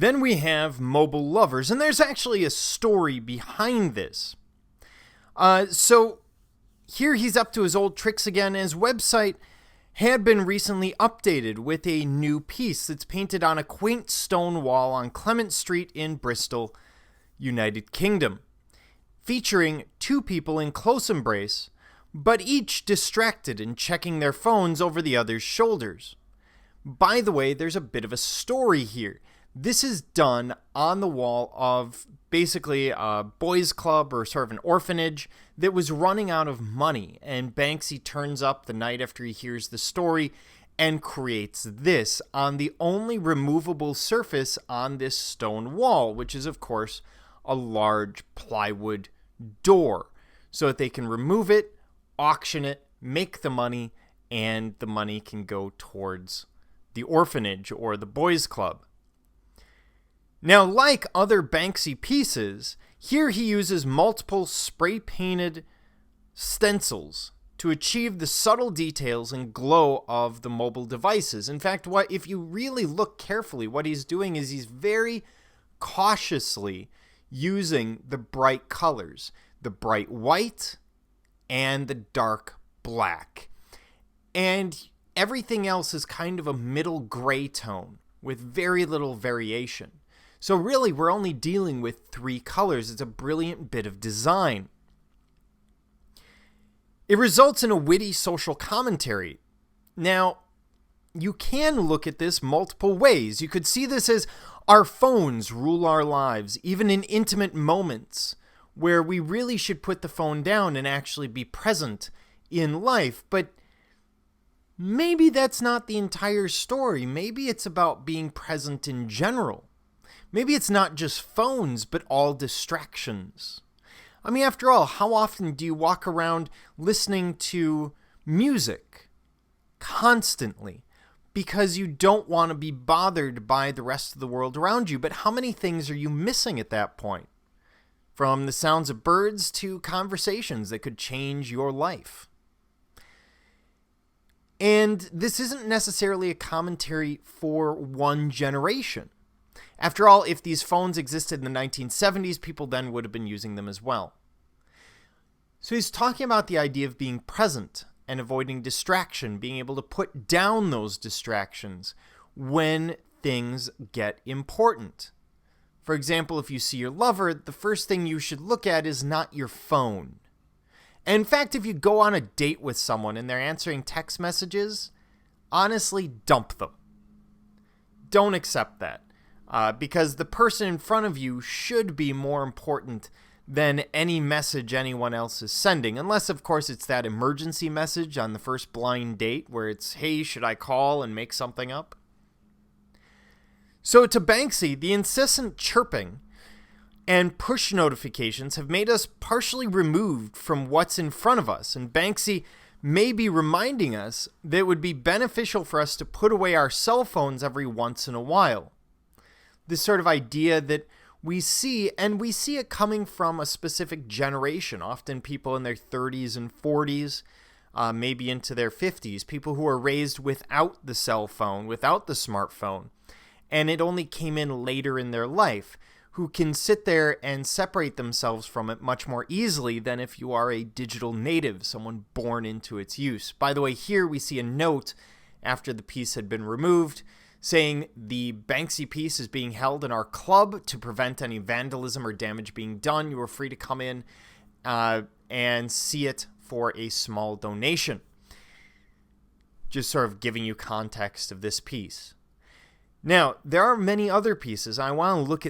Then we have Mobile Lovers, and there's actually a story behind this. So here he's up to his old tricks again. His website had been recently updated with a new piece that's painted on a quaint stone wall on Clement Street in Bristol, United Kingdom, featuring two people in close embrace, but each distracted and checking their phones over the other's shoulders. By the way, there's a bit of a story here. This is done on the wall of basically a boys' club or sort of an orphanage that was running out of money, and Banksy turns up the night after he hears the story and creates this on the only removable surface on this stone wall, which is, of course, a large plywood door, so that they can remove it, auction it, make the money, and the money can go towards the orphanage or the boys' club. Now, like other Banksy pieces, here he uses multiple spray-painted stencils to achieve the subtle details and glow of the mobile devices. In fact, if you really look carefully, what he's doing is he's very cautiously using the bright colors, the bright white and the dark black. And everything else is kind of a middle gray tone with very little variation. So really, we're only dealing with three colors. It's a brilliant bit of design. It results in a witty social commentary. Now, you can look at this multiple ways. You could see this as our phones rule our lives, even in intimate moments where we really should put the phone down and actually be present in life. But maybe that's not the entire story. Maybe it's about being present in general. Maybe it's not just phones, but all distractions. I mean, after all, how often do you walk around listening to music constantly because you don't want to be bothered by the rest of the world around you? But how many things are you missing at that point? From the sounds of birds to conversations that could change your life. And this isn't necessarily a commentary for one generation. After all, if these phones existed in the 1970s, people then would have been using them as well. So he's talking about the idea of being present and avoiding distraction, being able to put down those distractions when things get important. For example, if you see your lover, the first thing you should look at is not your phone. And in fact, if you go on a date with someone and they're answering text messages, honestly, dump them. Don't accept that. Because the person in front of you should be more important than any message anyone else is sending. Unless, of course, it's that emergency message on the first blind date where it's, hey, should I call and make something up? So to Banksy, the incessant chirping and push notifications have made us partially removed from what's in front of us. And Banksy may be reminding us that it would be beneficial for us to put away our cell phones every once in a while. This sort of idea that we see, and we see it coming from a specific generation, often people in their 30s and 40s, maybe into their 50s, people who are raised without the cell phone, without the smartphone, and it only came in later in their life, who can sit there and separate themselves from it much more easily than if you are a digital native, someone born into its use. By the way, here we see a note after the piece had been removed, saying the Banksy piece is being held in our club to prevent any vandalism or damage being done. You are free to come in and see it for a small donation. Just sort of giving you context of this piece. Now, there are many other pieces. I want to look at